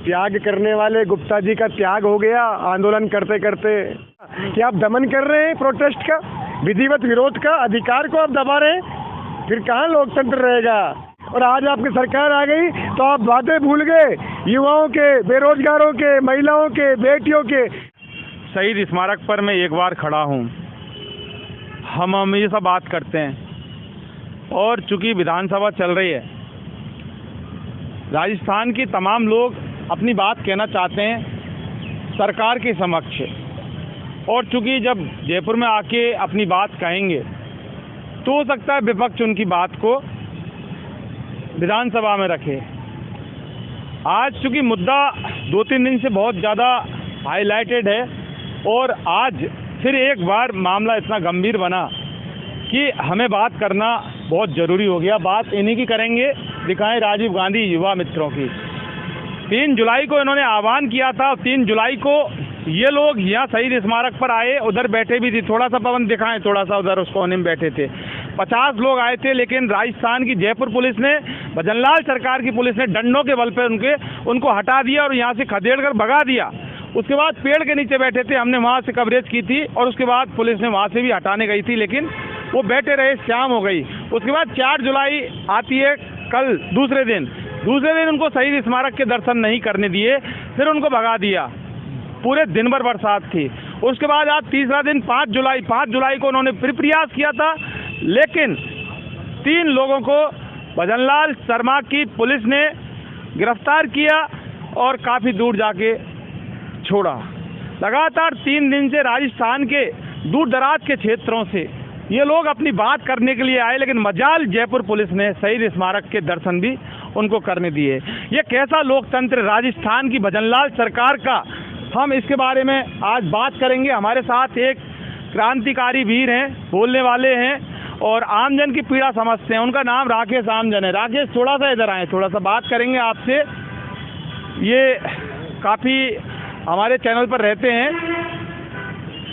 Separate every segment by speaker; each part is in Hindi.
Speaker 1: त्याग करने वाले गुप्ता जी का त्याग हो गया आंदोलन करते करते। क्या आप दमन कर रहे हैं प्रोटेस्ट का, विधिवत विरोध का अधिकार को आप दबा रहे हैं? फिर कहाँ लोकतंत्र रहेगा? और आज आपकी सरकार आ गई तो आप बातें भूल गए, युवाओं के, बेरोजगारों के, महिलाओं के, बेटियों के।
Speaker 2: शहीद स्मारक पर मैं एक बार खड़ा हूँ। हम हमेशा बात करते हैं और चूंकि विधानसभा चल रही है, राजस्थान के तमाम लोग अपनी बात कहना चाहते हैं सरकार के समक्ष। और चूंकि जब जयपुर में आके अपनी बात कहेंगे तो हो सकता है विपक्ष उनकी बात को विधानसभा में रखे। आज चूंकि मुद्दा 2-3 दिन से बहुत ज़्यादा हाईलाइटेड है और आज फिर एक बार मामला इतना गंभीर बना कि हमें बात करना बहुत ज़रूरी हो गया। बात इन्हीं की करेंगे, दिखाएं राजीव गांधी युवा मित्रों की। 3 जुलाई को इन्होंने आह्वान किया था। 3 जुलाई को ये लोग यहाँ शहीद स्मारक पर आए, उधर बैठे भी थे। थोड़ा सा पवन दिखाएं, थोड़ा सा उधर उस कोने में बैठे थे। 50 लोग आए थे, लेकिन राजस्थान की जयपुर पुलिस ने, भजनलाल सरकार की पुलिस ने डंडों के बल पर उनको हटा दिया और यहाँ से खदेड़ कर भगा दिया। उसके बाद पेड़ के नीचे बैठे थे, हमने वहाँ से कवरेज की थी और उसके बाद पुलिस ने वहाँ से भी हटाने गई थी, लेकिन वो बैठे रहे, शाम हो गई। उसके बाद 4 जुलाई आती है, कल दूसरे दिन उनको शहीद स्मारक के दर्शन नहीं करने दिए, फिर उनको भगा दिया। पूरे दिन भर बरसात थी। उसके बाद आज तीसरा दिन 5 जुलाई को उन्होंने फिर प्रयास किया था, लेकिन 3 लोगों को भजनलाल शर्मा की पुलिस ने गिरफ्तार किया और काफ़ी दूर जाके छोड़ा। लगातार 3 दिन से राजस्थान के दूर दराज के क्षेत्रों से ये लोग अपनी बात करने के लिए आए, लेकिन मजाल जयपुर पुलिस ने शहीद स्मारक के दर्शन भी उनको करने दिए। ये कैसा लोकतंत्र राजस्थान की भजनलाल सरकार का, हम इसके बारे में आज बात करेंगे। हमारे साथ एक क्रांतिकारी वीर हैं, बोलने वाले हैं और आमजन की पीड़ा समझते हैं। उनका नाम राकेश आमजन है। राकेश, थोड़ा सा इधर आए, थोड़ा सा बात करेंगे आपसे। ये काफ़ी हमारे चैनल पर रहते हैं,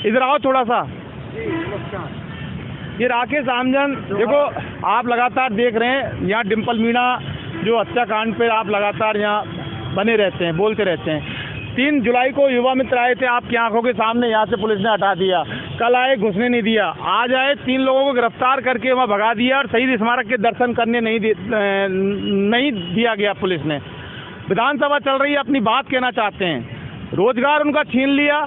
Speaker 2: इधर आओ थोड़ा सा। ये राकेश आमजन, देखो आप लगातार देख रहे हैं यहाँ डिम्पल मीणा जो हत्याकांड पे आप लगातार यहाँ बने रहते हैं, बोलते रहते हैं। 3 जुलाई को युवा मित्र आए थे आपकी आंखों के सामने, यहाँ से पुलिस ने हटा दिया। कल आए, घुसने नहीं दिया। आज आए, 3 लोगों को गिरफ्तार करके वहाँ भगा दिया और शहीद स्मारक के दर्शन करने नहीं दिया गया पुलिस ने। विधानसभा चल रही है, अपनी बात कहना चाहते हैं। रोजगार उनका छीन लिया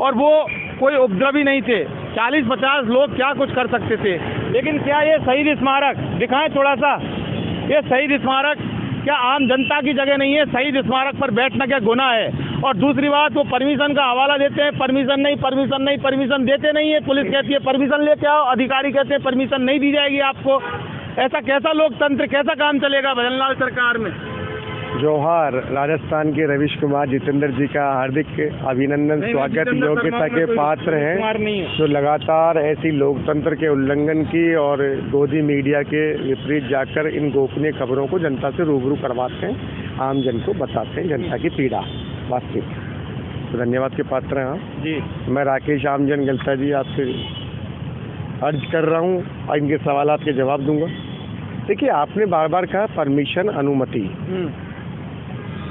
Speaker 2: और वो कोई उपद्रवी नहीं थे। 40-50 लोग क्या कुछ कर सकते थे, लेकिन क्या ये शहीद स्मारक, दिखाएं थोड़ा सा, ये शहीद स्मारक क्या आम जनता की जगह नहीं है? शहीद स्मारक पर बैठना क्या गुनाह है? और दूसरी बात, वो परमिशन का हवाला देते हैं, परमिशन देते नहीं है। पुलिस कहती है परमिशन लेके आओ, अधिकारी कहते हैं परमिशन नहीं दी जाएगी आपको। ऐसा कैसा लोकतंत्र, कैसा काम चलेगा भजनलाल सरकार में?
Speaker 1: जोहार। राजस्थान के रवीश कुमार जितेंद्र जी का हार्दिक अभिनंदन, स्वागत। योग्यता के पात्र हैं जो लगातार ऐसी लोकतंत्र के उल्लंघन की और गोदी मीडिया के विपरीत जाकर इन गोपनीय खबरों को जनता से रूबरू करवाते हैं, आम जन को बताते हैं जनता की पीड़ा वास्तविक। तो धन्यवाद के पात्र हैं आप जी। मैं राकेश आमजन गलता जी आपसे अर्ज कर रहा हूँ और इनके सवालात के जवाब दूंगा। देखिए, आपने बार बार कहा परमिशन, अनुमति।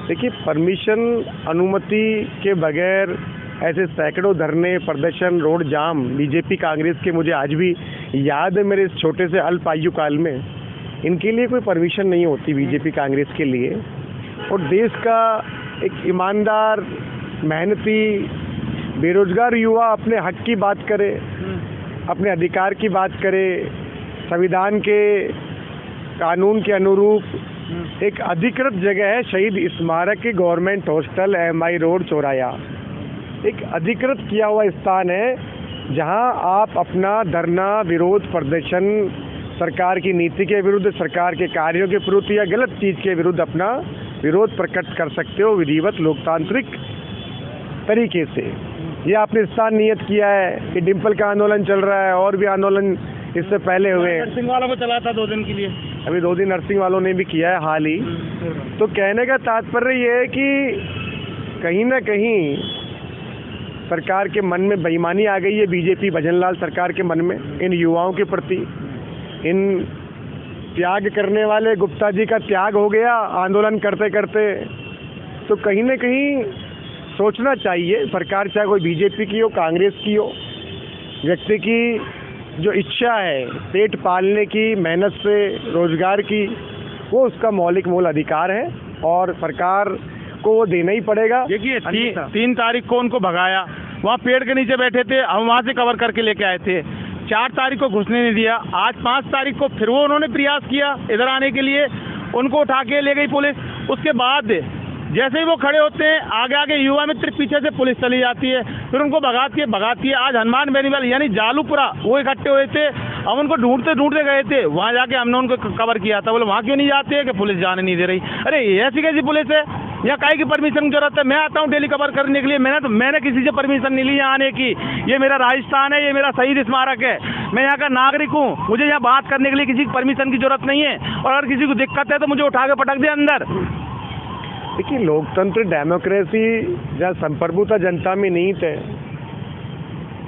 Speaker 1: देखिए, परमिशन, अनुमति के बगैर ऐसे सैकड़ों धरने, प्रदर्शन, रोड जाम बीजेपी कांग्रेस के मुझे आज भी याद है, मेरे इस छोटे से अल्प आयु काल में। इनके लिए कोई परमिशन नहीं होती बीजेपी कांग्रेस के लिए। और देश का एक ईमानदार, मेहनती, बेरोजगार युवा अपने हक की बात करे, अपने अधिकार की बात करे, संविधान के कानून के अनुरूप एक अधिकृत जगह है शहीद स्मारक की गवर्नमेंट हॉस्टल, MI रोड, चौराया। एक अधिकृत किया हुआ स्थान है जहां आप अपना धरना, विरोध, प्रदर्शन, सरकार की नीति के विरुद्ध, सरकार के कार्यों के विरुद्ध या गलत चीज़ के विरुद्ध अपना विरोध प्रकट कर सकते हो विधिवत लोकतांत्रिक तरीके से। ये आपने स्थान नियत किया है कि डिम्पल का आंदोलन चल रहा है और भी आंदोलन इससे पहले हुए।
Speaker 2: नर्सिंग वालों को चला था 2 दिन के लिए,
Speaker 1: अभी 2 दिन नर्सिंग वालों ने भी किया है हाल ही। तो कहने का तात्पर्य ये है कि कहीं ना कहीं सरकार के मन में बेईमानी आ गई है, बीजेपी भजनलाल सरकार के मन में इन युवाओं के प्रति। इन त्याग करने वाले गुप्ता जी का त्याग हो गया आंदोलन करते करते। तो कहीं न कहीं सोचना चाहिए सरकार, चाहे कोई बीजेपी की हो, कांग्रेस की हो, व्यक्ति की जो इच्छा है पेट पालने की, मेहनत से रोजगार की, वो उसका मौलिक मूल अधिकार है और सरकार को वो देना ही पड़ेगा।
Speaker 2: देखिए 3 तारीख को उनको भगाया, वहाँ पेड़ के नीचे बैठे थे, हम वहाँ से कवर करके लेके आए थे। 4 तारीख को घुसने नहीं दिया। आज 5 तारीख को फिर वो उन्होंने प्रयास किया इधर आने के लिए, उनको उठा के ले गई पुलिस। उसके बाद जैसे ही वो खड़े होते हैं, आगे आगे युवा मित्र, पीछे से पुलिस चली जाती है, फिर उनको भगाती है। आज हनुमान बेनीवाल यानी जालूपुरा वो इकट्ठे हुए थे, हम उनको ढूंढते गए थे, वहाँ जाके हमने उनको कवर किया था। बोले वहाँ क्यों नहीं जाते हैं कि पुलिस जाने नहीं दे रही। अरे ऐसी कैसी पुलिस है, यहाँ काहे की परमिशन की जरूरत है? मैं आता हूँ डेली कवर करने के लिए, मैंने किसी से परमिशन नहीं ली यहाँ आने की। ये मेरा राजस्थान है, ये मेरा शहीद स्मारक है, मैं यहाँ का नागरिक हूँ, मुझे यहाँ बात करने के लिए किसी की परमिशन की जरूरत नहीं है। और अगर किसी को दिक्कत है तो मुझे उठा के पटक दे अंदर।
Speaker 1: देखिए, लोकतंत्र, डेमोक्रेसी जहाँ संप्रभुता जनता में निहित है,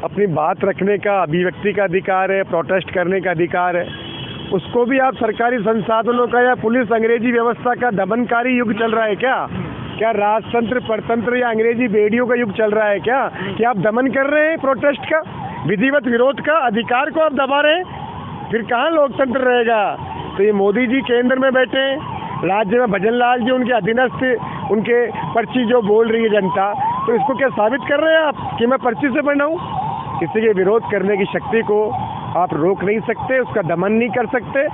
Speaker 1: अपनी बात रखने का, अभिव्यक्ति का अधिकार है, प्रोटेस्ट करने का अधिकार है, उसको भी आप सरकारी संसाधनों का या पुलिस अंग्रेजी व्यवस्था का दमनकारी युग चल रहा है क्या राजतंत्र, परतंत्र या अंग्रेजी बेड़ियों का युग चल रहा है क्या कि आप दमन कर रहे हैं प्रोटेस्ट का, विधिवत विरोध का अधिकार को आप दबा रहे हैं? फिर कहाँ लोकतंत्र रहेगा? तो ये मोदी जी केंद्र में बैठे हैं, राज्य में भजन लाल जी उनके अधीनस्थ, उनके पर्ची जो बोल रही है जनता, तो इसको क्या साबित कर रहे हैं आप कि मैं पर्ची से बना हूँ? किसी के विरोध करने की शक्ति को आप रोक नहीं सकते, उसका दमन नहीं कर सकते।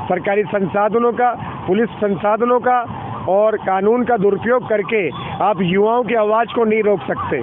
Speaker 1: सरकारी संसाधनों का, पुलिस संसाधनों का और कानून का दुरुपयोग करके आप युवाओं की आवाज़ को नहीं रोक सकते।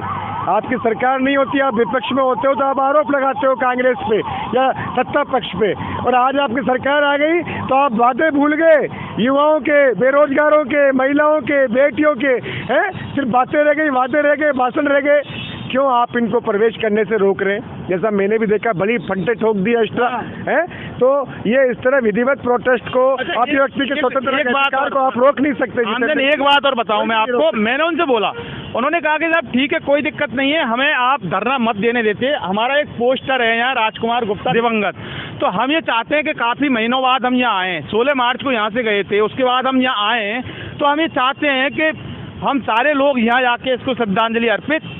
Speaker 1: आपकी सरकार नहीं होती, आप विपक्ष में होते हो तो आप आरोप लगाते हो कांग्रेस पे या सत्ता पक्ष पे, और आज आपकी सरकार आ गई तो आप वादे भूल गए, युवाओं के, बेरोजगारों के, महिलाओं के, बेटियों के, हैं? सिर्फ बातें रह गई, वादे रह गए, भाषण रह गए। क्यों आप इनको प्रवेश करने से रोक रहे हैं? जैसा मैंने भी देखा, बड़ी फंटे ठोक दी एक्स्ट्रा है। तो ये इस तरह विधिवत प्रोटेस्ट को, अभिव्यक्ति के स्वतंत्र अधिकार को आप रोक नहीं सकते।
Speaker 2: एक बात और बताऊं मैं आपको, मैंने उनसे बोला, उन्होंने कहा कि साहब ठीक है, कोई दिक्कत नहीं है, हमें आप धरना मत देने देते, हमारा एक पोस्टर है यहाँ राजकुमार गुप्ता दिवंगत, तो हम ये चाहते हैं कि काफ़ी महीनों बाद हम यहाँ आए, 16 मार्च को यहाँ से गए थे, उसके बाद हम यहाँ आए, तो हम ये चाहते हैं कि हम सारे लोग यहाँ जाके इसको श्रद्धांजलि अर्पित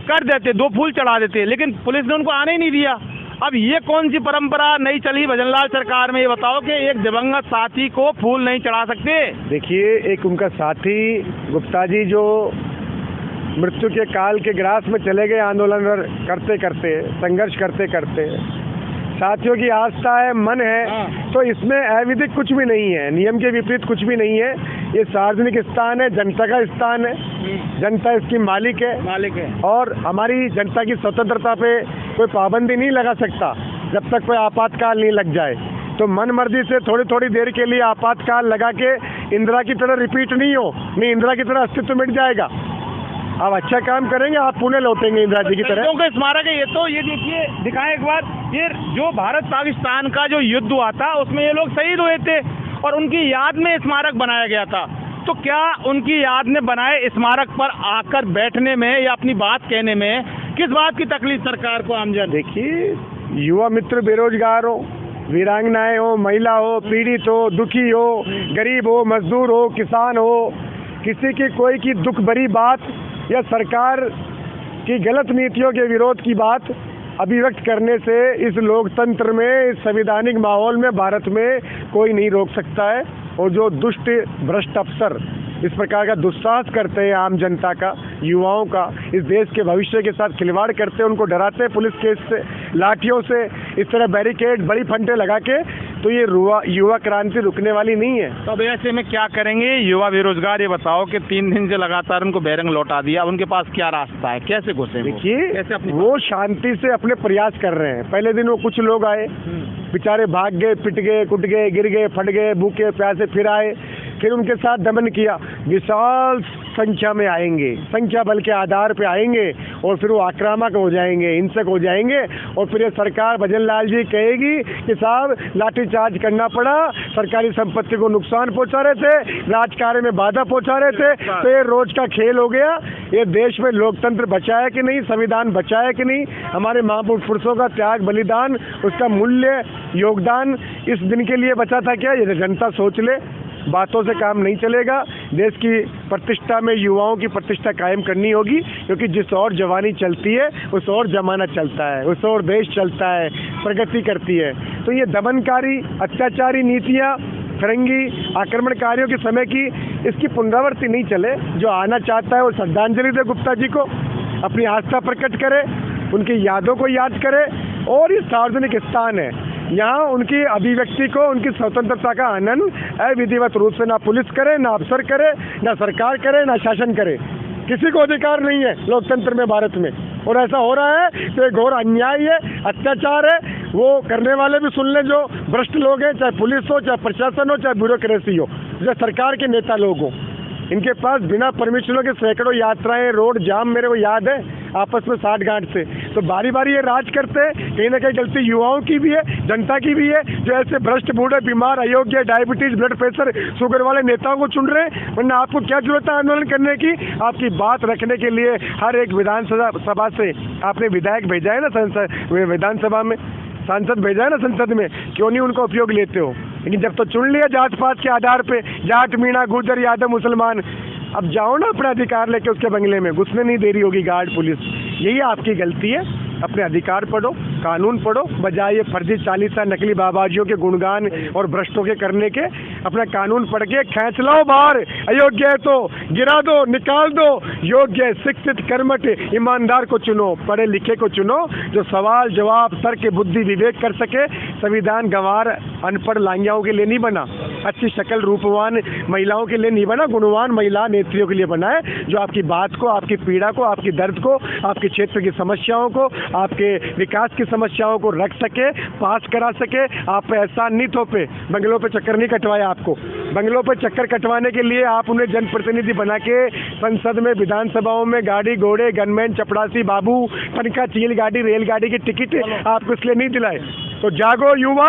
Speaker 2: कर देते, 2 फूल चढ़ा देते, लेकिन पुलिस ने उनको आने ही नहीं दिया। अब ये कौन सी परंपरा नई चली भजनलाल सरकार में? ये बताओ कि एक दिवंगत साथी को फूल नहीं चढ़ा सकते?
Speaker 1: देखिए, एक उनका साथी गुप्ता जी जो मृत्यु के काल के ग्रास में चले गए आंदोलन करते करते, संघर्ष करते करते, साथियों की आस्था है, मन है, तो इसमें अविधिक कुछ भी नहीं है, नियम के विपरीत कुछ भी नहीं है। ये सार्वजनिक स्थान है, जनता का स्थान है, जनता इसकी मालिक है और हमारी जनता की स्वतंत्रता पे कोई पाबंदी नहीं लगा सकता जब तक कोई आपातकाल नहीं लग जाए। तो मन मर्जी से थोड़ी थोड़ी देर के लिए आपातकाल लगा के इंदिरा की तरह रिपीट नहीं हो, नहीं इंदिरा की तरह अस्तित्व मिट जाएगा। आप अच्छा काम करेंगे, आप पुणे लौटेंगे इंदिरा जी की तरह।
Speaker 2: क्योंकि स्मारक है ये, तो ये देखिए, दिखाएं एक बार, ये जो भारत पाकिस्तान का जो युद्ध हुआ था उसमें ये लोग शहीद हुए थे और उनकी याद में स्मारक बनाया गया था। तो क्या उनकी याद में बनाए स्मारक पर आकर बैठने में या अपनी बात कहने में किस बात की तकलीफ सरकार को आमजन?
Speaker 1: देखिए, युवा मित्र बेरोजगार हो, वीरांगनाएं हो, महिला हो, पीड़ित हो, दुखी हो, गरीब हो, मजदूर हो, किसान हो, किसी की कोई की दुख भरी बात या सरकार की गलत नीतियों के विरोध की बात अभिव्यक्त करने से इस लोकतंत्र में, इस संवैधानिक माहौल में भारत में कोई नहीं रोक सकता है। और जो दुष्ट भ्रष्ट अफसर इस प्रकार का दुस्साहस करते हैं आम जनता का, युवाओं का, इस देश के भविष्य के साथ खिलवाड़ करते हैं, उनको डराते हैं पुलिस केस से, लाठियों से, इस तरह बैरिकेड, बड़ी फंटे लगा के, तो ये युवा क्रांति रुकने वाली नहीं है।
Speaker 2: तो अब ऐसे में क्या करेंगे युवा बेरोजगार? ये बताओ कि 3 दिन से लगातार उनको बैरंग लौटा दिया, उनके पास क्या रास्ता है, कैसे घुसे?
Speaker 1: देखिए, वो शांति से अपने प्रयास कर रहे हैं। पहले दिन वो कुछ लोग आए, बेचारे भाग गए, पिट गए, कुट गए, गिर गए, फट गए, भूखे प्यासे, फिर आए, फिर उनके साथ दमन किया। विशाल संख्या में आएंगे, संख्या बल के आधार पे आएंगे और फिर वो आक्रामक हो जाएंगे, हिंसक हो जाएंगे और फिर ये सरकार भजन लाल जी कहेगी कि साहब लाठीचार्ज करना पड़ा, सरकारी संपत्ति को नुकसान पहुंचा रहे थे, राजकार्य में बाधा पहुंचा रहे थे, तो ये रोज का खेल हो गया। ये देश में लोकतंत्र बचा है कि नहीं, संविधान बचा है कि नहीं, हमारे महापुरुषों का त्याग बलिदान, उसका मूल्य योगदान इस दिन के लिए बचा था क्या? ये जनता सोच ले। बातों से काम नहीं चलेगा। देश की प्रतिष्ठा में युवाओं की प्रतिष्ठा कायम करनी होगी, क्योंकि जिस ओर जवानी चलती है उस ओर जमाना चलता है, उस ओर देश चलता है, प्रगति करती है। तो ये दमनकारी अत्याचारी नीतियाँ, फिरंगी आक्रमणकारियों के समय की, इसकी पुनरावृत्ति नहीं चले। जो आना चाहता है वो श्रद्धांजलि दे गुप्ता जी को, अपनी आस्था प्रकट करे, उनकी यादों को याद करे। और ये सार्वजनिक स्थान है, यहाँ उनकी अभिव्यक्ति को, उनकी स्वतंत्रता का आनंद अविधिवत रूप से ना पुलिस करे, ना अफसर करे, ना सरकार करे, ना शासन करे। किसी को अधिकार नहीं है लोकतंत्र में, भारत में। और ऐसा हो रहा है तो घोर अन्याय है, अत्याचार है। वो करने वाले भी सुन लें, जो भ्रष्ट लोग हैं, चाहे पुलिस हो, चाहे प्रशासन हो, चाहे ब्यूरोक्रेसी हो, चाहे सरकार के नेता लोग हो। इनके पास बिना परमिशनों के सैकड़ों यात्राएं, रोड जाम मेरे को याद है, आपस में साठ-गांठ से। तो बारी बारी ये राज करते हैं। कहीं ना कहीं गलती युवाओं की भी है, जनता की भी है, जो ऐसे भ्रष्ट, बूढ़े, बीमार, अयोग्य, डायबिटीज, ब्लड प्रेशर, शुगर वाले नेताओं को चुन रहे हैं। वरना आपको क्या जरूरत है आंदोलन करने की? आपकी बात रखने के लिए हर एक विधानसभा से आपने विधायक भेजा है ना, संसद विधानसभा में सांसद भेजा है ना संसद में, क्यों नहीं उनका उपयोग लेते हो? लेकिन जब तो चुन लिया जात पात के आधार पे, जाट, मीणा, गुर्जर, यादव, मुसलमान, अब जाओ ना अपना अधिकार लेके उसके बंगले में, घुसने नहीं दे रही होगी गार्ड, पुलिस। यही आपकी गलती है। अपने अधिकार पढ़ो, कानून पढ़ो, बजाय ये फर्जी चालीसा, नकली बाबाजियों के गुणगान और भ्रष्टों के करने के। अपना कानून पढ़ के खींच लो बाहर। अयोग्य है तो गिरा दो, निकाल दो। योग्य, शिक्षित, कर्मठ, ईमानदार को चुनो, पढ़े लिखे को चुनो, जो सवाल जवाब, तर्क, बुद्धि, विवेक कर सके। संविधान गंवार अनपढ़ लांगियाओं के लिए नहीं बना, अच्छी शक्ल रूपवान महिलाओं के लिए नहीं बना, गुणवान महिला नेत्रियों के लिए बना है, जो आपकी बात को, आपकी पीड़ा को, आपकी दर्द को, आपके क्षेत्र की समस्याओं को, आपके विकास की समस्याओं को रख सके, पास करा सके। आप पे एहसान नहीं थोपे, बंगलों पे चक्कर नहीं कटवाया आपको। बंगलों पे चक्कर कटवाने के लिए आप उन्हें जनप्रतिनिधि बना के संसद में, विधानसभाओं में गाड़ी घोड़े, गनमैन, चपड़ासी बाबू, पनका चील गाड़ी, रेलगाड़ी की टिकट आपको इसलिए नहीं दिलाए। तो जागो युवा,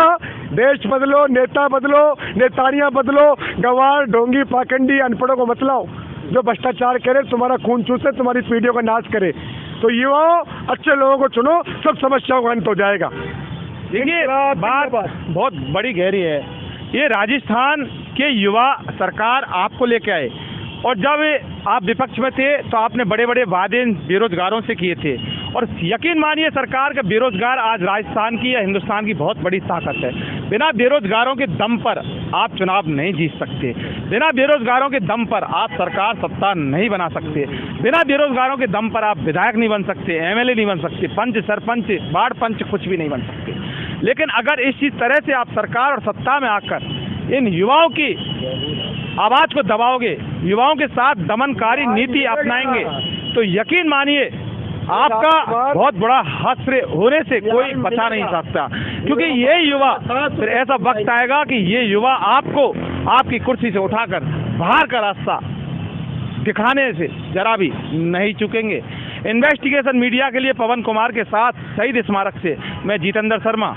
Speaker 1: देश बदलो, नेता बदलो, नेतानियां बदलो। गंवार, ढोंगी, पाखंडी, अनपढ़ों को मत लाओ, जो भ्रष्टाचार करे, तुम्हारा खून चूसे, तुम्हारी पीढ़ियों का नाश करे। तो युवाओं, अच्छे लोगों को चुनो, सब समस्याओं का अंत हो जाएगा।
Speaker 2: देखिए, बात बहुत बड़ी गहरी है। ये राजस्थान के युवा सरकार आपको लेके आए, और जब आप विपक्ष में थे तो आपने बड़े बड़े वादे बेरोजगारों से किए थे। और यकीन मानिए, सरकार का बेरोजगार आज राजस्थान की या हिंदुस्तान की बहुत बड़ी ताकत है। बिना बेरोजगारों के दम पर आप चुनाव नहीं जीत सकते। बिना बेरोजगारों के दम पर आप सरकार सत्ता नहीं बना सकते। बिना बेरोजगारों के दम पर आप विधायक नहीं बन सकते, एमएलए नहीं बन सकते, पंच, सरपंच, वार्ड पंच कुछ भी नहीं बन सकते। लेकिन अगर इसी तरह से आप सरकार और सत्ता में आकर इन युवाओं की आवाज को दबाओगे, युवाओं के साथ दमनकारी नीति अपनाएंगे, तो यकीन मानिए आपका बहुत बड़ा हास्य होने से कोई बचा नहीं सकता। क्योंकि ये युवा, फिर ऐसा वक्त आएगा कि ये युवा आपको आपकी कुर्सी से उठाकर बाहर का रास्ता दिखाने से जरा भी नहीं चूकेंगे। इन्वेस्टिगेशन मीडिया के लिए पवन कुमार के साथ शहीद स्मारक से मैं जितेंद्र शर्मा।